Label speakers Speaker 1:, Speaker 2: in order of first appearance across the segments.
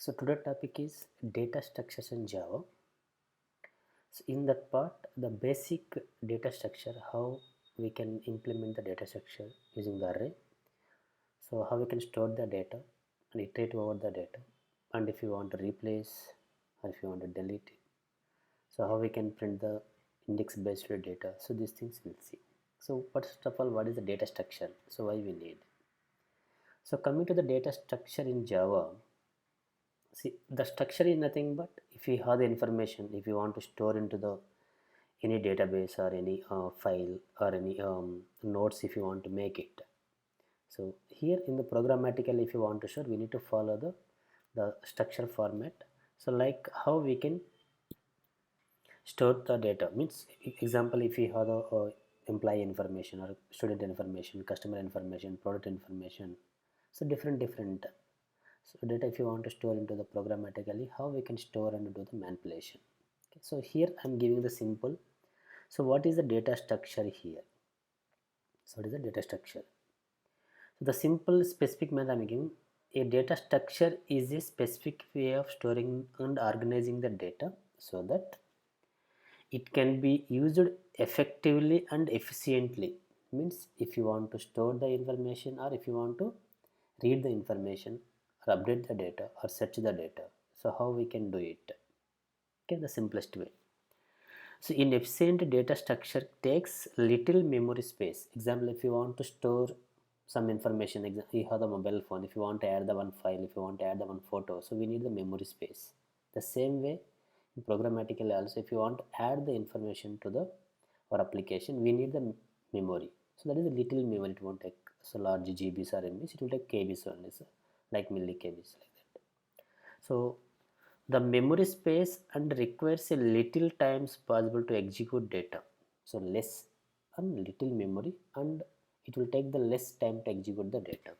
Speaker 1: So today topic is data structures in Java. So in that part, the basic data structure, how we can implement the data structure using the array. So how we can store the data and iterate over the data, and if you want to replace or if you want to delete it. So how we can print the index based data. So these things we'll see. So first of all, what is the data structure? So why we need? So coming to the data structure in Java, see, the structure is nothing but if you have the information, if you want to store into the any database or any file or any nodes, if you want to make it. So here in the programmatical, if you want to store, we need to follow the structure format. So like how we can store the data means, example, if we have the employee information or student information, customer information, product information, so different so data if you want to store into the programmatically, how we can store and do the manipulation. Okay, so here I'm giving the simple. So what is the data structure here? So what is the data structure? So the simple specific method I'm giving, a data structure is a specific way of storing and organizing the data so that it can be used effectively and efficiently. Means if you want to store the information or if you want to read the information or update the data or search the data, so how we can do it? Okay, the simplest way. So in efficient data structure takes little memory space. Example, if you want to store some information, you have the mobile phone, if you want to add the one file, if you want to add the one photo, so we need the memory space. The same way programmatically also, if you want to add the information to the our application, we need the memory. So that is a little memory. It won't take so large GBs or MBs, it will take KBs only, so like milli KBs like that. So the memory space and requires a little times possible to execute data. So less and little memory, and it will take the less time to execute the data.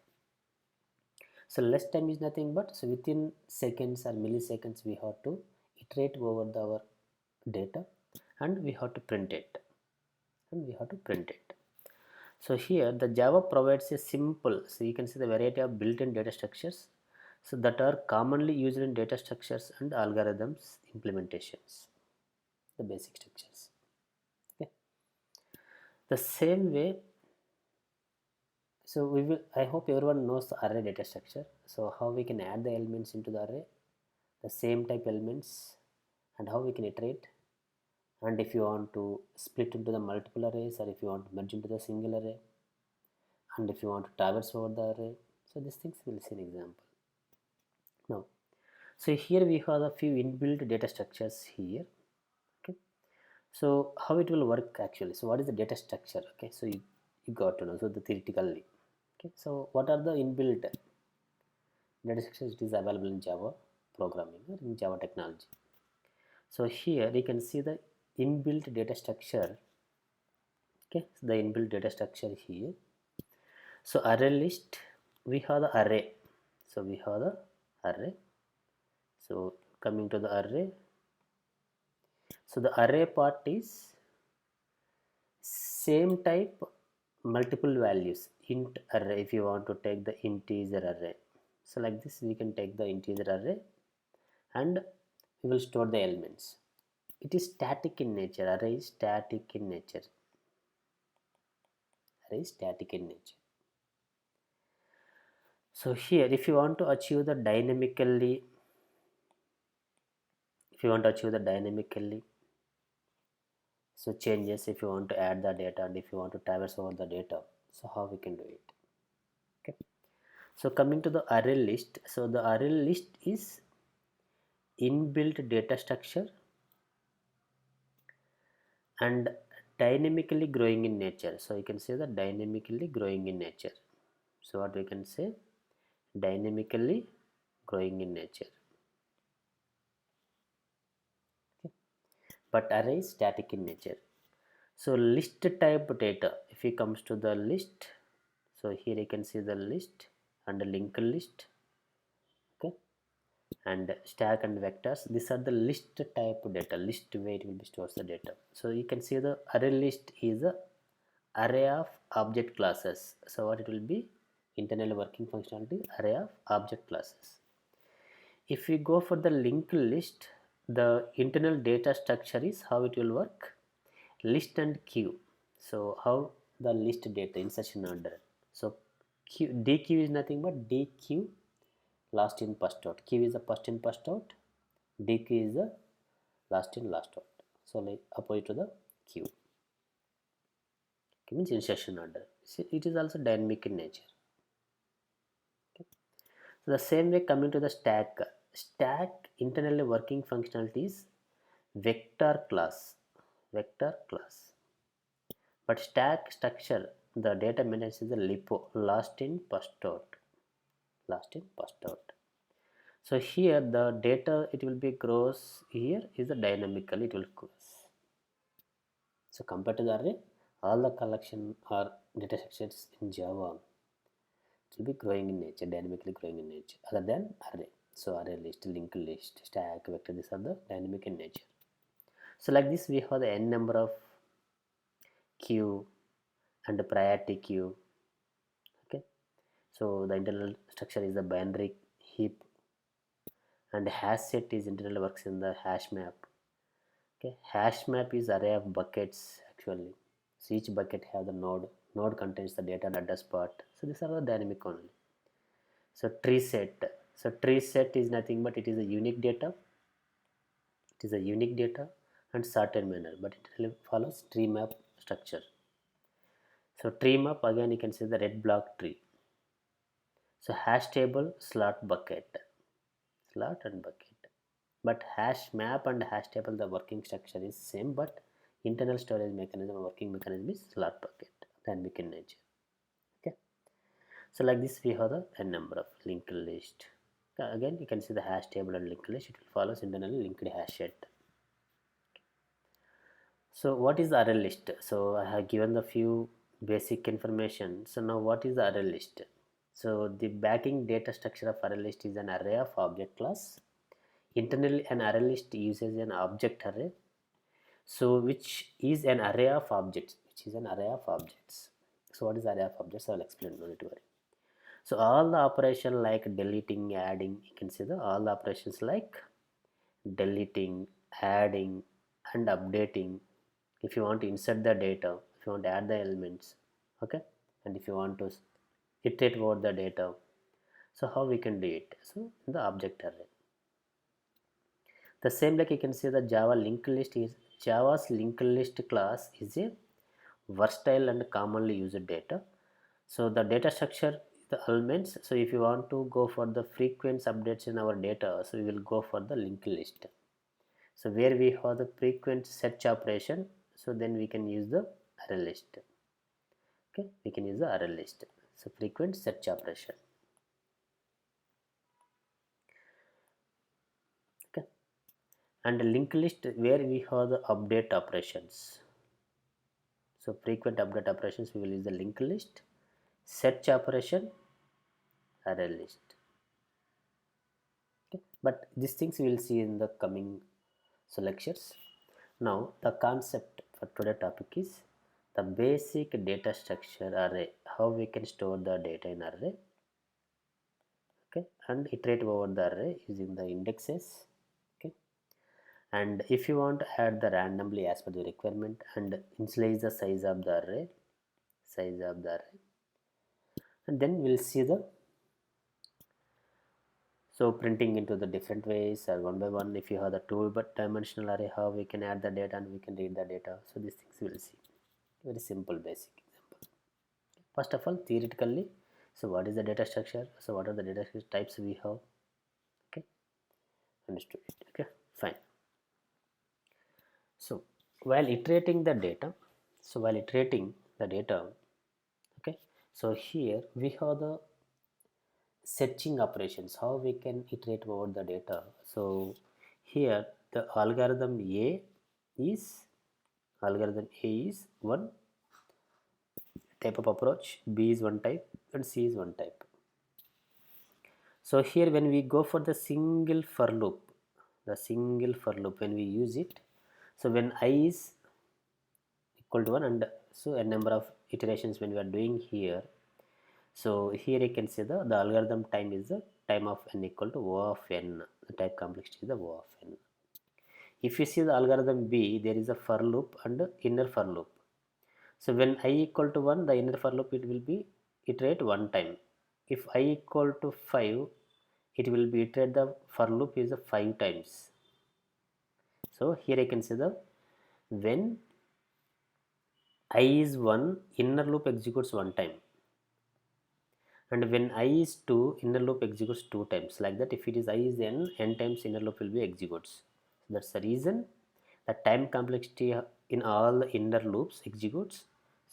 Speaker 1: So less time is nothing but, so within seconds or milliseconds we have to iterate over our data, and we have to print it, so here the Java provides a simple, so you can see the variety of built-in data structures, so that are commonly used in data structures and algorithms implementations, the basic structures. Okay, the same way, so we will, I hope everyone knows the array data structure. So how we can add the elements into the array, the same type elements, and how we can iterate, and if you want to split into the multiple arrays or if you want to merge into the single array, and if you want to traverse over the array. So these things we'll see an example now. So here we have a few inbuilt data structures here. Okay, so how it will work actually? So what is the data structure? Okay, so you got to know, so the theoretically. Okay, so what are the inbuilt data structures? It is available in Java programming or in Java technology. So here you can see the inbuilt data structure. Okay, so the inbuilt data structure here. So array list, we have the array. So we have the array. So coming to the array, so the array part is same type, multiple values, int array. If you want to take the integer array, so like this we can take the integer array and we will store the elements. It is static in nature. Array is static in nature. Array is static in nature. So here if you want to achieve the dynamically, so changes, if you want to add the data and if you want to traverse over the data, so how we can do it? Okay, so coming to the array list, so the array list is inbuilt data structure and dynamically growing in nature. So you can say that dynamically growing in nature. So what we can say, dynamically growing in nature. Okay, but array is static in nature. So list type data, if it comes to the list, so here you can see the list and the linked list. Okay, and stack and vectors, these are the list type data, list way it will be stores the data. So you can see the array list is a array of object classes. So what it will be, internal working functionality, array of object classes. If we go for the linked list, the internal data structure is how it will work: list and queue. So how the list data in such an order. So dq is nothing but dq, last in first out. Q is the first in first out, dq is the last in last out. So like opposite to the queue. Q means insertion order. So it is also dynamic in nature. So the same way, coming to the stack internally working functionalities vector class, vector class. But stack structure, the data maintenance is the LIPO, last in first out, last in first out. So here the data it will be grows, here is the dynamically it will grows. So compared to the array, all the collection or data structures in Java it will be growing in nature, dynamically growing in nature, other than array. So array list, linked list, stack, vector, these are the dynamic in nature. So like this we have the n number of queue and the priority queue. Okay, so the internal structure is the binary heap, and hash set is internally works in the hash map. Okay, hash map is array of buckets actually. So each bucket have the node contains the data and address part. So these are the dynamic only. So tree set, so tree set is nothing but it is a unique data, it is a unique data and certain manner, but it follows tree map structure. So tree map again you can see the red block tree. So hash table, slot bucket, slot and bucket. But hash map and hash table the working structure is same, but internal storage mechanism or working mechanism is slot bucket, dynamic in nature. Okay. So like this we have the n number of linked list. Again you can see the hash table and linked list, it will follow internally linked hash set. So what is the array list? So I have given the few basic information. So now what is the array list? So the backing data structure of array list is an array of object class. Internally an array list uses an object array. So which is an array of objects, which is an array of objects. So what is array of objects? I will explain, no need to worry. So all the operation like deleting, adding, you can see the all the operations like deleting, adding and updating. If you want to insert the data, if you want to add the elements, okay, and if you want to iterate over the data, so how we can do it? So in the object array. The same like you can see the Java linked list is Java's linked list class is a versatile and commonly used data. So the data structure, the elements. So if you want to go for the frequent updates in our data, so we will go for the linked list. So where we have the frequent search operation, so then we can use the array list. Okay, we can use the array list. So frequent search operation. Okay, and linked list where we have the update operations. So frequent update operations we will use the linked list, search operation, array list. Okay, but these things we will see in the coming lectures. Now the concept for today topic is the basic data structure array, how we can store the data in array. Okay, and iterate over the array using the indexes. Okay, and if you want to add the randomly as per the requirement and initialize the size of the array, and then we'll see the so printing into the different ways or one by one. If you have the two but dimensional array, how we can add the data and we can read the data. So these things we will see. Very simple basic example. First of all, theoretically, so what is the data structure? So what are the data structure types we have? Okay, understood it. Okay, fine. So while iterating the data, okay, so here we have the searching operations, how we can iterate over the data. So here the algorithm A is one type of approach, B is one type and C is one type. So here when we go for the single for loop, when we use it, so when I is equal to 1 and so a number of iterations when we are doing here, so here you can see the algorithm time is the time of n equal to O of n. The type complexity is the O of n. If you see the algorithm B, there is a for loop and inner for loop. So when I equal to 1, the inner for loop it will be iterate one time. If I equal to 5, it will be iterate the for loop is 5 times. So here I can say the when I is 1, inner loop executes one time, and when I is 2, inner loop executes two times. Like that, if it is I is n times inner loop will be executes. So that's the reason the time complexity in all the inner loops executes.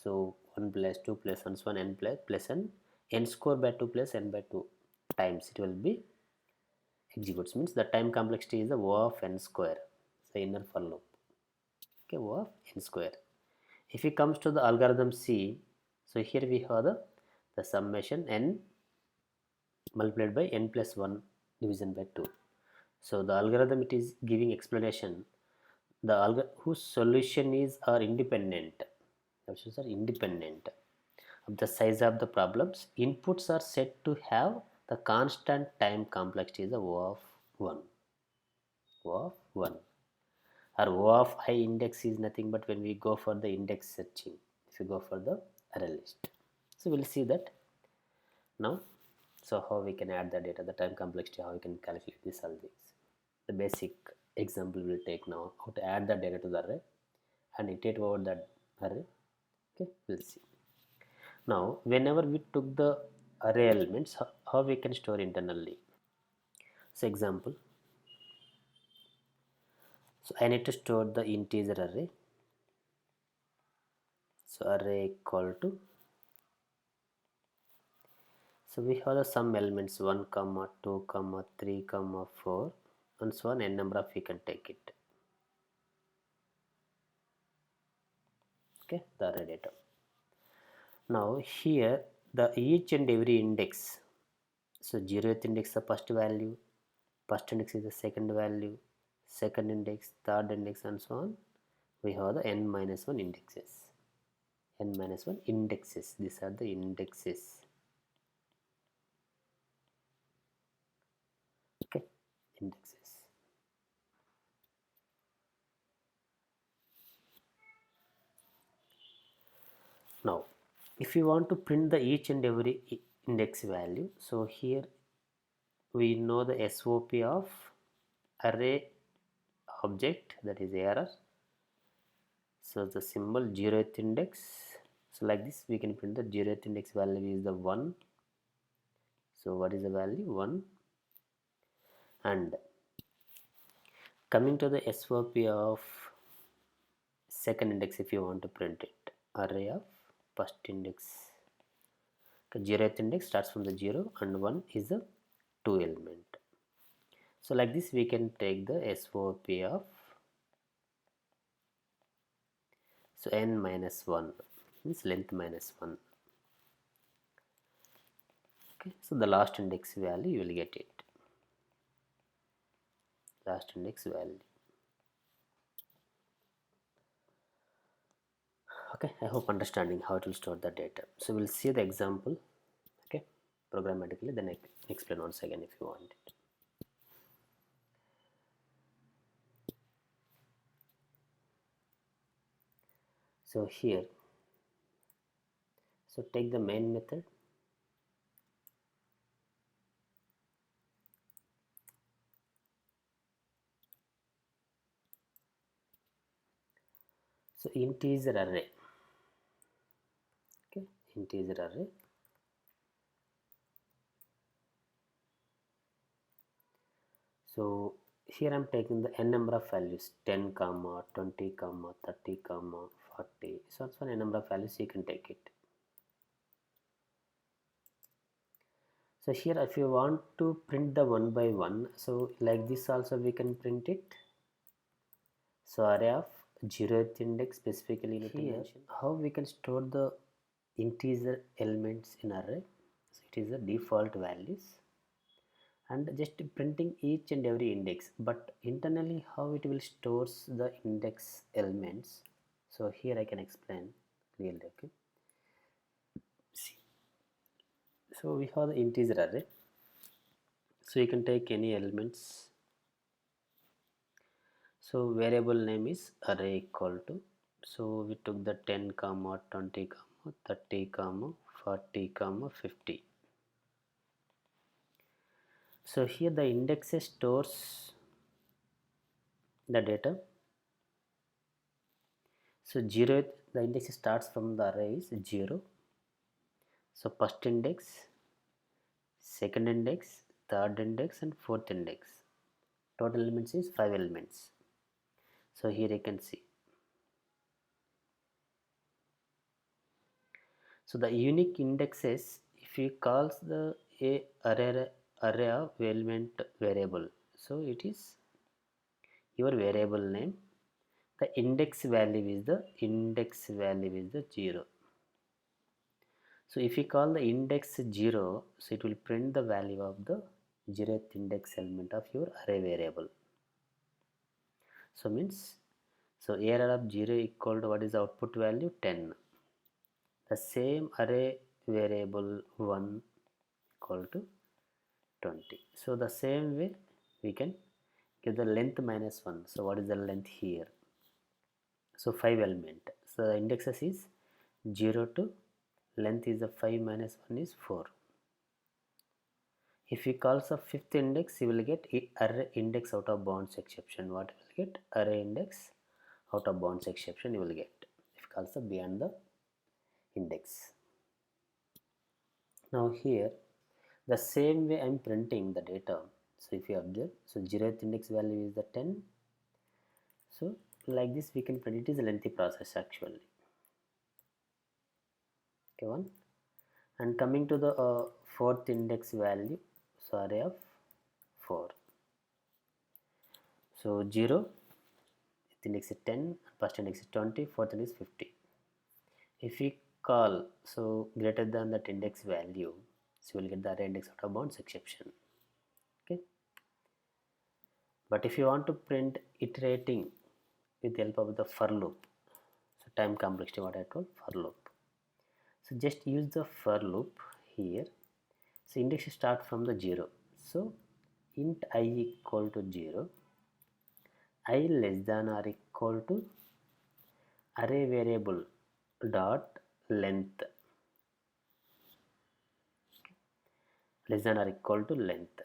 Speaker 1: So 1 plus 2 plus 1 so on n plus n square by 2 plus n by 2 times it will be executes, means the time complexity is the O of n square, the inner for loop. Okay, O of n square. If it comes to the algorithm C, so here we have the summation n multiplied by n plus 1 division by 2. So the algorithm it is giving explanation the whose solution is are independent, solutions are independent of the size of the problems. Inputs are set to have the constant time complexity is the O of 1. O of 1 or O of I index is nothing but when we go for the index searching, if you go for the array list. So we'll see that now. So how we can add the data, the time complexity, how we can calculate this, all these. The basic example we'll take now, how to add the data to the array and iterate over that array. Okay, we'll see. Now, whenever we took the array elements, how we can store internally. So example, so I need to store the integer array. So array equal to, so we have the some elements 1 comma 2 comma 3 comma 4 and so on, n number of we can take it. Okay, the array data. Now here the each and every index, so 0th index the first value, first index is the second value, second index, third index and so on. We have the n minus 1 indexes. N minus 1 indexes, these are the indexes. Okay, indexes. Now if you want to print the each and every index value, so here we know the SOP of array object, that is ARR. So the symbol 0th index, so like this we can print the 0th index value is the 1. So what is the value? 1. And coming to the SOP of second index, if you want to print it, array of first index, 0th index starts from the 0 and 1 is the 2 element. So like this we can take the SOP of, so n minus 1 means length minus 1. Okay, so the last index value you will get it, last index value. Okay, I hope understanding how it will store the data. So we'll see the example, okay, programmatically, then I explain once again if you want it. So here, so take the main method, so integer array, okay, integer array. So here I'm taking the n number of values 10 comma 20 comma 30 comma 40, so that's one n number of values you can take it. So here if you want to print the one by one, so like this also we can print it. So array of 0th index, specifically here how we can store the integer elements in array. So it is the default values and just printing each and every index, but internally how it will stores the index elements. So here I can explain clearly. Okay, see, so we have the integer array. So you can take any elements. So variable name is array equal to, so we took the 10 comma 20 comma 30 comma 40 comma 50. So here the indexes stores the data. So 0, the index starts from the array is 0. So first index, second index, third index and fourth index. Total elements is 5 elements. So here you can see. So the unique indexes, if you calls the array of element variable, so it is your variable name. The index value is the 0. So if you call the index 0, so it will print the value of the 0th index element of your array variable. So means, so error of 0 equal to what is the output value? 10. The same array variable 1 equal to 20. So the same way we can give the length minus 1. So what is the length here? So 5 element. So the indexes is 0 to length is the 5 minus 1 is 4. If you calls the fifth index, you will get array index out of bounds exception. What you will get? Array index out of bounds exception you will get if you calls the beyond the index. Now here the same way I am printing the data. So if you observe, so 0th index value is the 10. So like this we can print. It is a lengthy process actually. Okay, one. And coming to the fourth index value, so array of 4. So 0, index is 10, first index is 20, fourth index is 50. If we call so greater than that index value, so you will get the array index out of bounds exception. Okay. But if you want to print iterating with the help of the for loop, so time complexity, what I told, for loop. So just use the for loop here. So index start from the 0. So int I equal to 0, I less than or equal to array variable dot length less than or equal to length.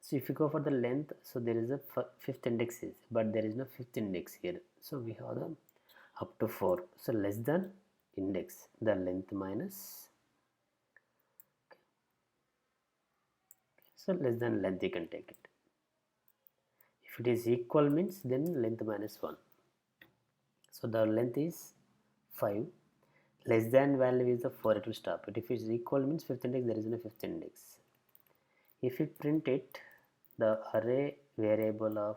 Speaker 1: So if you go for the length, so there is a fifth index is, but there is no fifth index here. So we have the up to 4. So less than index, the length minus. Okay. So less than length you can take it. If it is equal means then length minus 1. So the length is 5. Less than value is the 4, it will stop it. If it is equal means fifth index, there is no fifth index. If we print it, the array variable of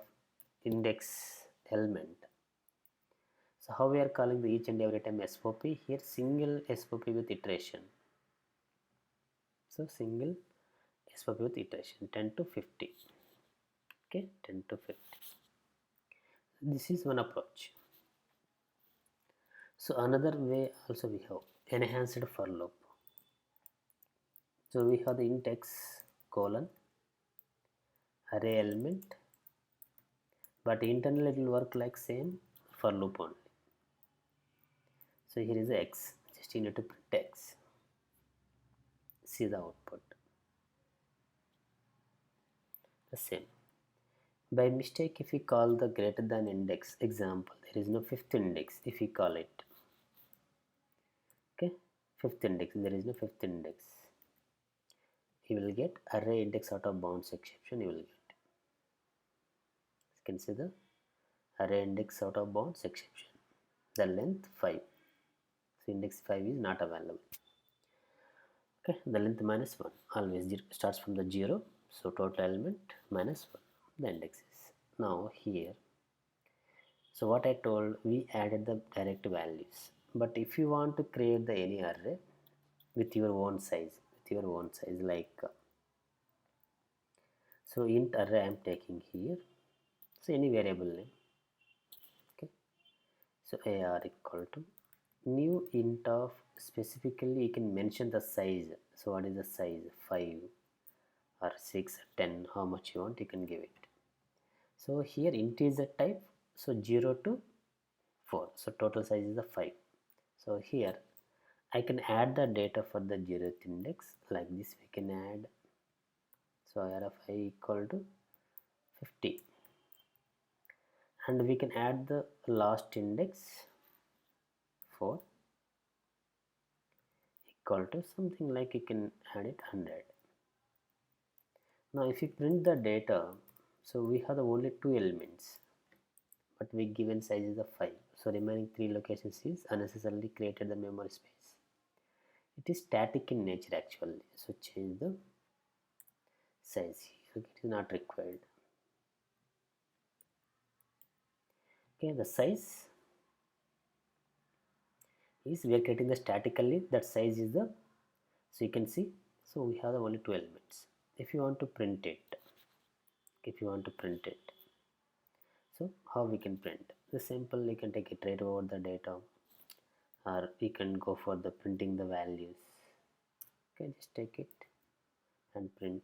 Speaker 1: index element. So how we are calling the each and every time SOP? Here single SOP with iteration. So single SOP with iteration 10 to 50. Okay, 10 to 50. This is one approach. So another way also we have enhanced for loop. So we have the int x colon array element, but internally it will work like same for loop only. So here is the x, just you need to print x. See the output. The same. By mistake, if we call the greater than index, example, there is no fifth index. If we call it, okay, fifth index, there is no fifth index. You will get array index out of bounds exception. You will get. You can see the array index out of bounds exception. The length 5. So index 5 is not available. Okay, the length minus 1 always starts from the 0. So total element minus 1. The index is. Now here, so what I told, we added the direct values. But if you want to create the any array with your own size, like so int array I am taking here. So any variable name. Okay. So AR equal to new int of, specifically you can mention the size. So what is the size? 5 or 6, 10, how much you want you can give it. So here integer type, so 0 to 4, so total size is the 5. So here I can add the data for the 0th index like this. We can add, so r of I equal to 50, and we can add the last index 4 equal to something like, you can add it 100. Now if you print the data, so we have the only 2 elements, but we given size is the 5, so remaining 3 locations is unnecessarily created the memory space. It is static in nature actually, so change the size here, it is not required. Okay, the size is, we are creating the statically, that size is the, so you can see, so we have the only 2 elements. If you want to print it, so how we can print the simple, you can take it right over the data, or we can go for the printing the values. Okay, just take it and print.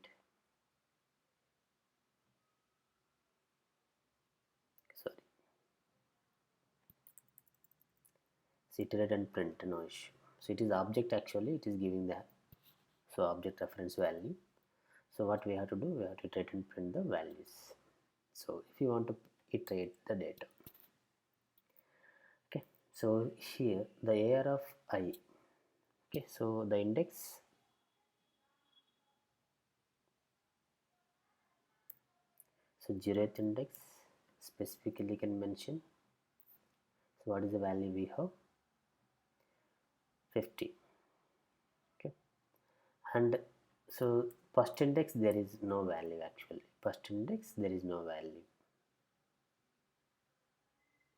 Speaker 1: Sorry, so iterate and print, no issue. So it is object actually, it is giving the, so object reference value. So what we have to do, we have to iterate and print the values. So if you want to iterate the data, okay, so here the AR of I, okay, so the index, so 0th index specifically can mention, so what is the value we have, 50. Okay, and so first index there is no value actually, first index there is no value,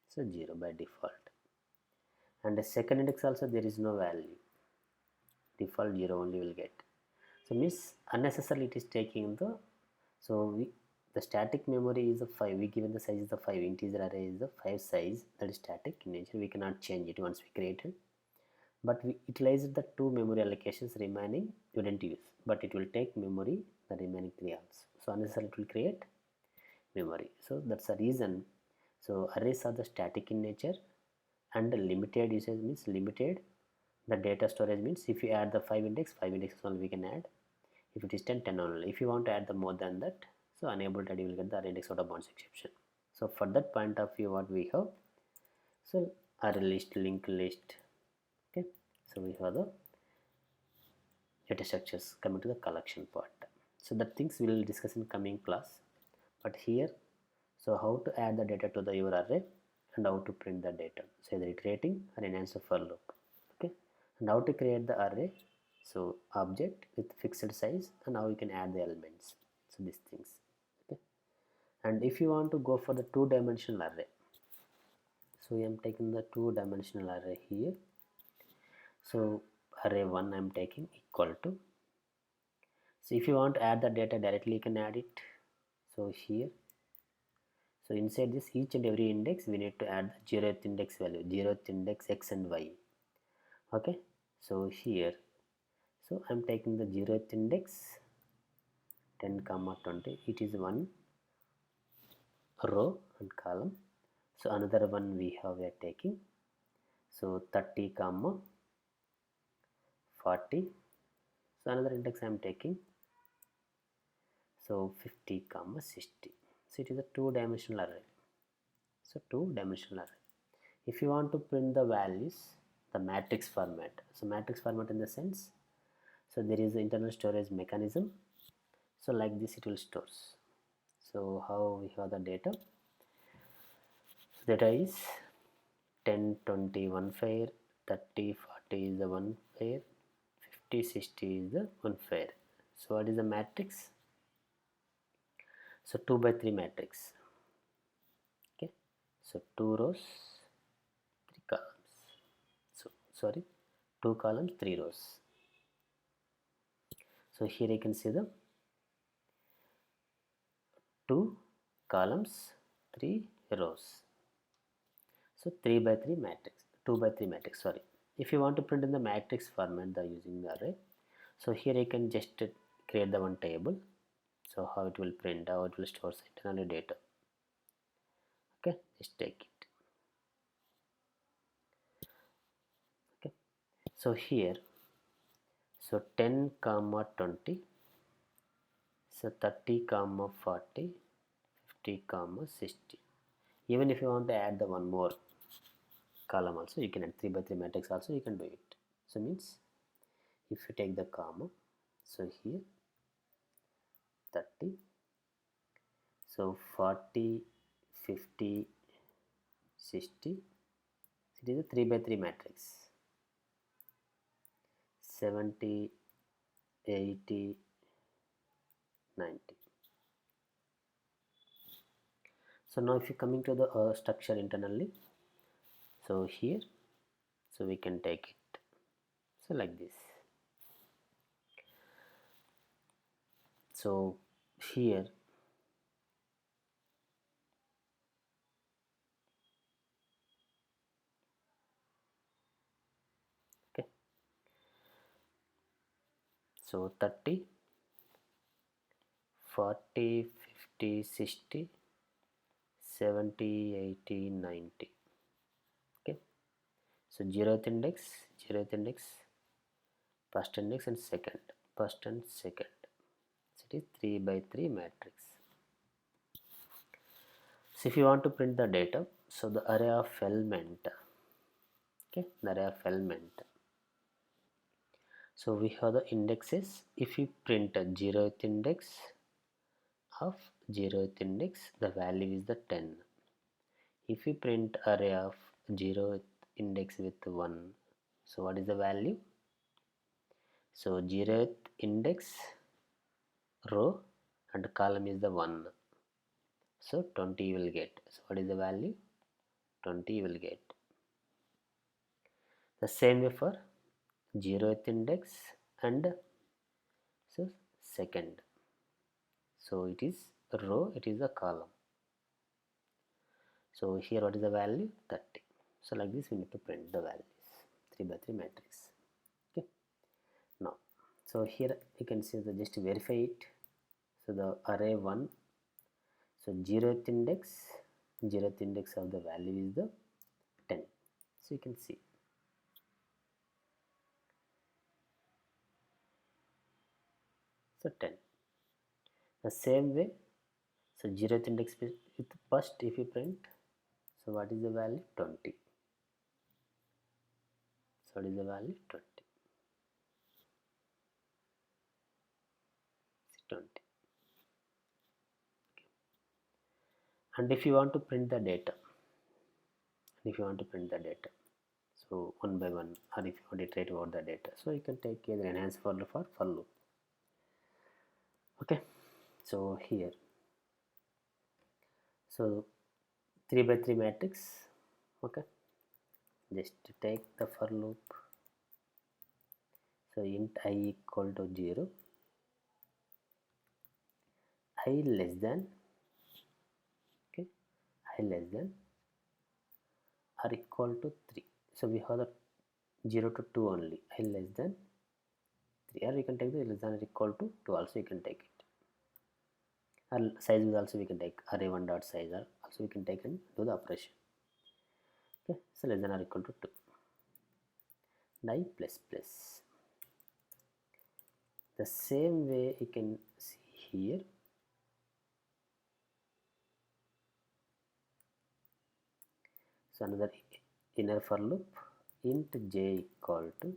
Speaker 1: so 0 by default, and the second index also there is no value, default 0 only will get. So means unnecessarily it is taking the, so we, the static memory is a 5, we given the size is the 5, integer array is the 5 size, that is static in nature, we cannot change it once we created, but we utilized the 2 memory allocations remaining we didn't use, but it will take memory the remaining 3 also, so unnecessarily it will create memory. So that's the reason, so arrays are the static in nature, and the limited usage means limited, the data storage means if you add the 5 indexes only we can add, if it is 10, 10 only, if you want to add the more than that, so unable that you will get the array index out of bounds exception. So for that point of view what we have, so array list, linked list, okay, so we have the data structures coming to the collection part. So that things we will discuss in coming class, but here, so how to add the data to the your array and how to print the data, so either iterating or enhance for loop, okay, and how to create the array, so object with fixed size, and how you can add the elements, so these things, okay. And if you want to go for the 2-dimensional array, so I am taking the 2-dimensional array here, so array 1 I am taking equal to, so if you want to add the data directly you can add it, so here, so inside this each and every index we need to add the 0th index value, 0th index x and y, okay. So here, so I'm taking the 0th index 10 comma 20, it is one row and column, so another one we are taking, so 30 comma 40, so another index I'm taking, so 50 comma 60, so it is a 2-dimensional array, so 2-dimensional array. If you want to print the values, the matrix format, so matrix format in the sense, so there is an internal storage mechanism, so like this it will stores. So how we have the data, so data is 10, 20 one pair, 30, 40 is the one pair, 50, 60 is the one pair. So what is the matrix, so 2 by 3 matrix, okay, so 2 rows 3 columns, so sorry, 2 columns 3 rows. So here you can see the 2 columns 3 rows, so 3 by 3 matrix, 2 by 3 matrix, sorry. If you want to print in the matrix format the using the array, so here you can just create the one table, So how it will print, how it will store internal data. Okay, just take it. Okay, so here, so 10 comma 20, so 30 comma 40, 50 comma 60. Even if you want to add the one more column also, you can add 3 by 3 matrix also, you can do it. So means if you take the comma, so here 30, so 40, 50, 60, it is a 3 by 3 matrix. 70, 80, 90. So now if you coming to the structure internally, so here, so we can take it, so like this. So here, okay, so 30, 40, 50, 60, 70, 80, 90. Okay, so zeroth index, first index and second, first and second. So it is 3 by 3 matrix. So if you want to print the data, so the array of element, okay, the array of element. So we have the indexes. If you print a zeroth index of zeroth index, the value is the 10. If you print array of zeroth index with 1, so what is the value? So zeroth index row and column is the 1, so 20 you will get. So what is the value? 20 you will get. The same way for zeroth index and so second, so it is row, it is a column. So here what is the value? 30. So like this we need to print the values, 3 by 3 matrix. Okay, now so here you can see the just verify it. So the array 1, so zeroth index of the value is the 10. So you can see, so 10. The same way, so zeroth index with first if you print, so what is the value? 20. So what is the value? 20. 20. Okay. And if you want to print the data, so one by one, or if you want to iterate about the data, so you can take either enhance for loop or for loop. Okay, so here, so 3 by 3 matrix. Okay, just take the for loop. So int I equal to 0, I less than, okay, I less than or equal to 3. So we have the 0 to 2 only, I less than 3, or you can take the less than or equal to 2 also, you can take it. Or size is also we can take array 1 dot size, or also we can take and do the operation. Okay, so less than or equal to 2. And I plus plus. The same way you can see here. So another inner for loop, int j equal to,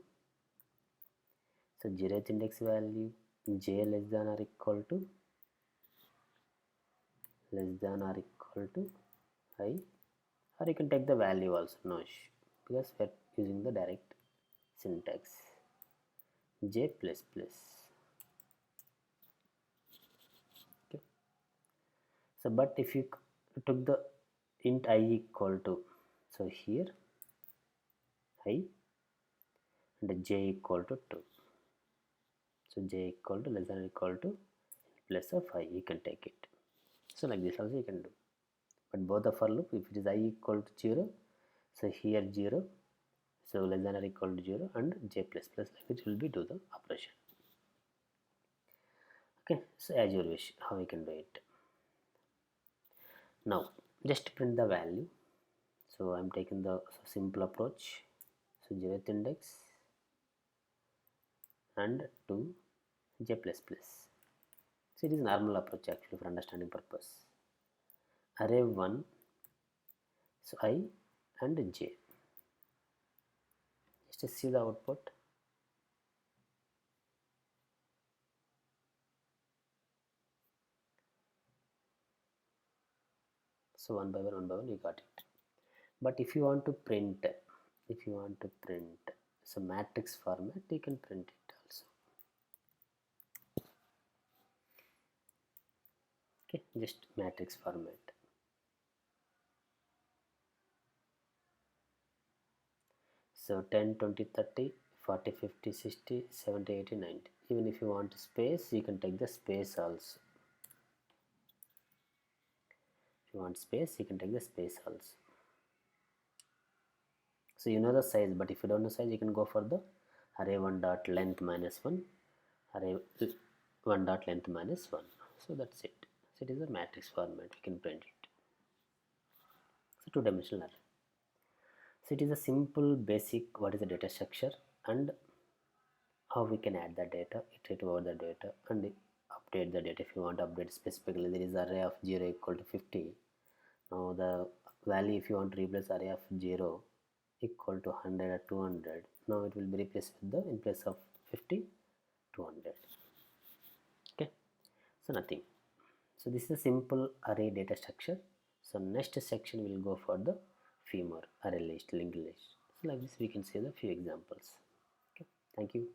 Speaker 1: so zeroth index value j less than or equal to I, or you can take the value also, no issue, because we are using the direct syntax j plus plus. Okay, so but if you took the int I equal to, so here I and j equal to 2, so j equal to less than or equal to plus of I, you can take it. So like this also you can do, but both the for loop, if it is I equal to 0, so here 0, so less than or equal to 0, and j plus plus, like this will be do the operation. Okay, so as your wish, how you can do it. Now just print the value. So I'm taking the simple approach. So 0th index and to j plus plus. So it is normal approach actually for understanding purpose. Array 1, so I and j. Just to see the output. So one by one you got it. But if you want to print, so matrix format, you can print it also. Okay, just matrix format. So 10, 20, 30, 40, 50, 60, 70, 80, 90. Even if you want space, you can take the space also. If you want space, you can take the space also. So you know the size, but if you don't know size, you can go for the array 1 dot length minus 1, array 1 dot length minus 1. So that's it. So it is a matrix format, we can print it. So two-dimensional array. So it is a simple basic what is the data structure and how we can add the data, iterate over the data and update the data. If you want to update specifically, there is array of 0 equal to 50. Now the value, if you want to replace array of 0 equal to 100 or 200, now it will be replaced with the in place of 50, 200. Okay, so nothing. So this is a simple array data structure. So next section will go for the few more array list, linked list. So like this we can see the few examples. Okay, thank you.